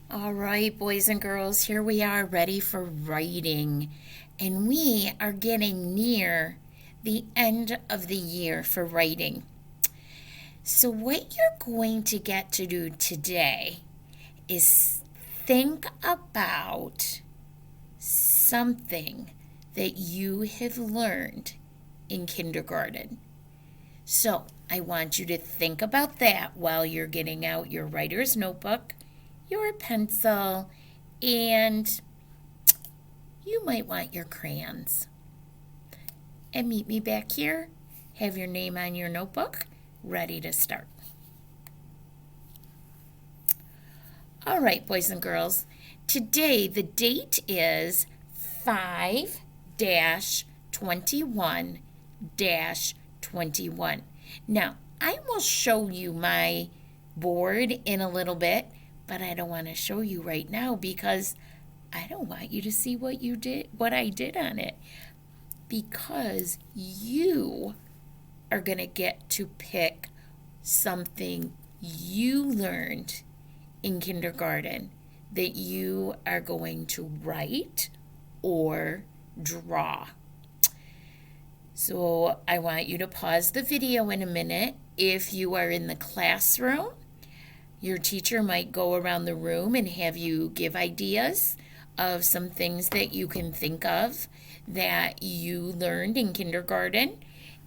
All right, boys and girls, here we are ready for writing. And we are getting near the end of the year for writing. So, what you're going to get to do today is think about something that you have learned in kindergarten. So, I want you to think about that while you're getting out your writer's notebook, your pencil, and you might want your crayons. And meet me back here. Have your name on your notebook, ready to start. All right, boys and girls. Today the date is 5-21 21. Now, I will show you my board in a little bit, but I don't want to show you right now because I don't want you to see what I did on it, because you are going to get to pick something you learned in kindergarten that you are going to write or draw. So I want you to pause the video in a minute. If you are in the classroom, your teacher might go around the room and have you give ideas of some things that you can think of that you learned in kindergarten.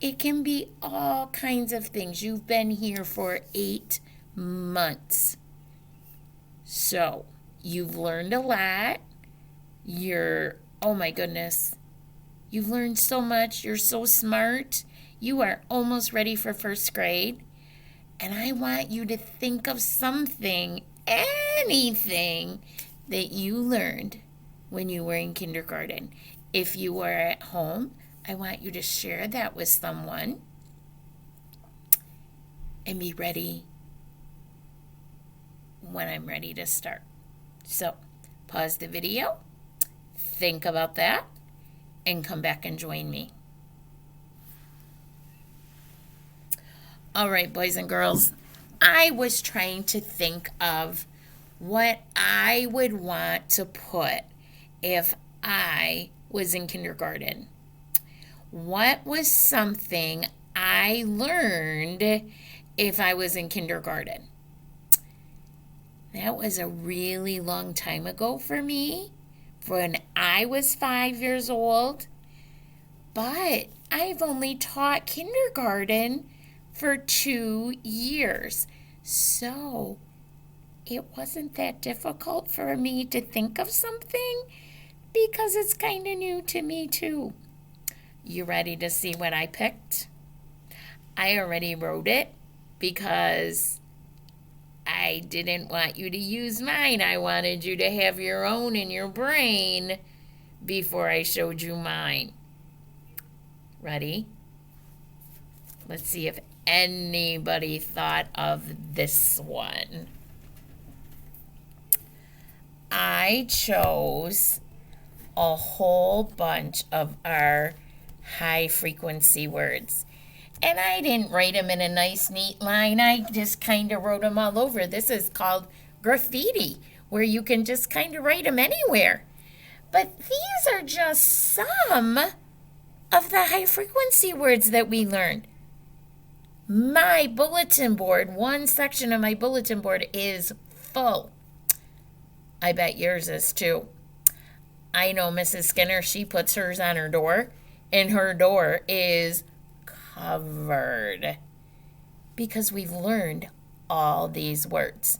It can be all kinds of things. You've been here for 8 months. So you've learned a lot. Oh my goodness, you've learned so much. You're so smart. You are almost ready for first grade. And I want you to think of something, anything that you learned when you were in kindergarten. If you were at home, I want you to share that with someone and be ready when I'm ready to start. So, pause the video, think about that, and come back and join me. All right, boys and girls, I was trying to think of what I would want to put if I was in kindergarten. What was something I learned if I was in kindergarten? That was a really long time ago for me, when I was 5 years old. But I've only taught kindergarten for 2 years. So it wasn't that difficult for me to think of something because it's kind of new to me too. You ready to see what I picked? I already wrote it because I didn't want you to use mine. I wanted you to have your own in your brain before I showed you mine. Ready? Let's see if anybody thought of this one. I chose a whole bunch of our high frequency words. And I didn't write them in a nice, neat line. I just kind of wrote them all over. This is called graffiti, where you can just kind of write them anywhere. But these are just some of the high frequency words that we learned. My bulletin board, one section of my bulletin board is full. I bet yours is too. I know Mrs. Skinner, she puts hers on her door, and her door is covered because we've learned all these words.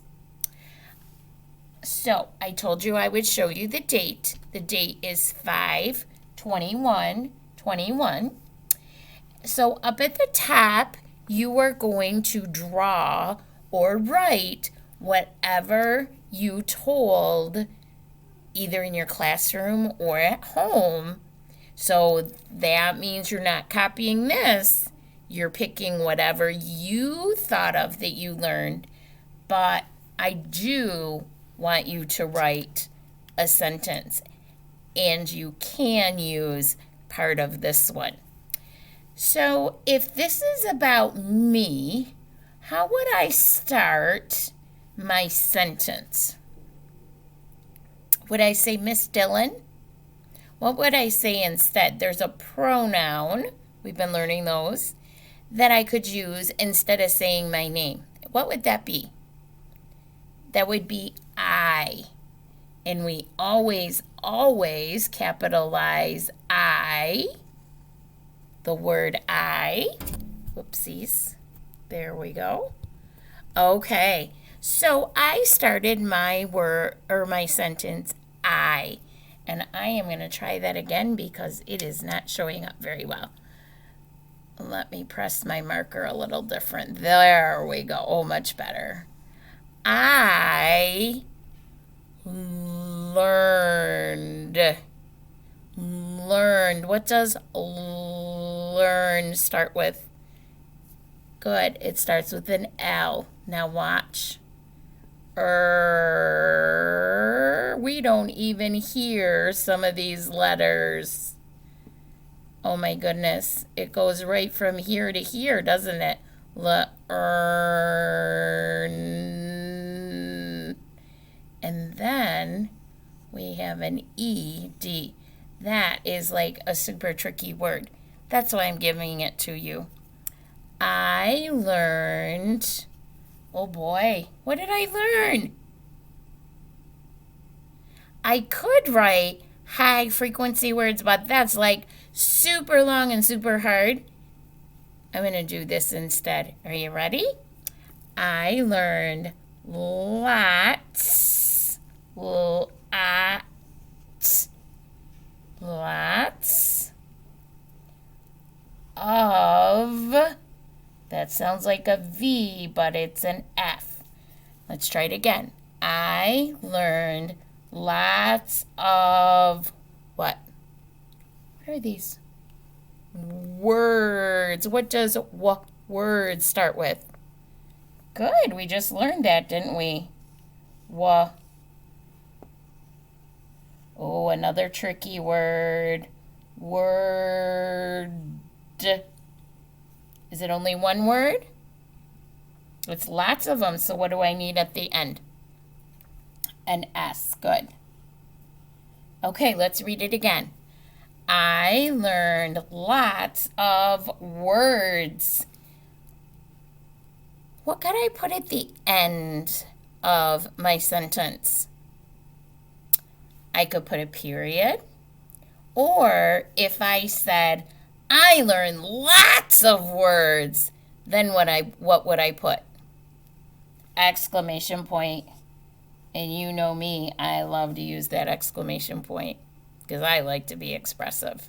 So I told you I would show you the date. The date is 5/21/21. So up at the top, you are going to draw or write whatever you told either in your classroom or at home. So that means you're not copying this. You're picking whatever you thought of that you learned. But I do want you to write a sentence. And you can use part of this one. So if this is about me, how would I start my sentence? Would I say Miss Dillon? What would I say instead? There's a pronoun, we've been learning those, that I could use instead of saying my name. What would that be? That would be I. And we always capitalize I, the word I. Whoopsies. There we go. Okay, so I started my word or my sentence I, and I am going to try that again because it is not showing up very well. Let me press my marker a little different. There we go. Oh, much better. I learned. Learned. What does learn start with? Good. It starts with an L. Now watch. We don't even hear some of these letters. Oh my goodness. It goes right from here to here, doesn't it? Learn. And then we have an ED. That is like a super tricky word. That's why I'm giving it to you. I learned, oh boy, what did I learn? I could write high frequency words, but that's like super long and super hard. I'm going to do this instead. Are you ready? I learned lots of, that sounds like a V, but it's an F. Let's try it again. I learned lots of what? What are these? Words. What does words start with? Good. We just learned that, didn't we? Oh, another tricky word. Word. Is it only one word? It's lots of them, so what do I need at the end? An S. Good. Okay, let's read it again. I learned lots of words. What could I put at the end of my sentence? I could put a period. Or if I said, I learned lots of words, then what would I put? Exclamation point. And you know me, I love to use that exclamation point because I like to be expressive.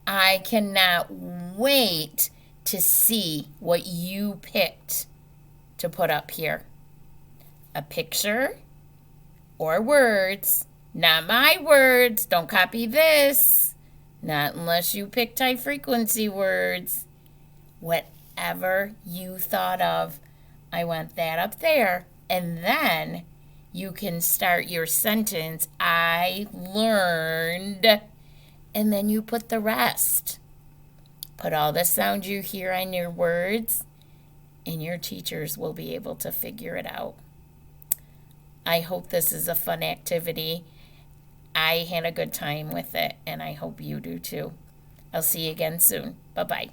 I cannot wait to see what you picked to put up here. A picture or words, not my words. Don't copy this. Not unless you picked high frequency words. Whatever you thought of, I want that up there. And then you can start your sentence, I learned, and then you put the rest. Put all the sound you hear on your words, and your teachers will be able to figure it out. I hope this is a fun activity. I had a good time with it, and I hope you do too. I'll see you again soon. Bye-bye.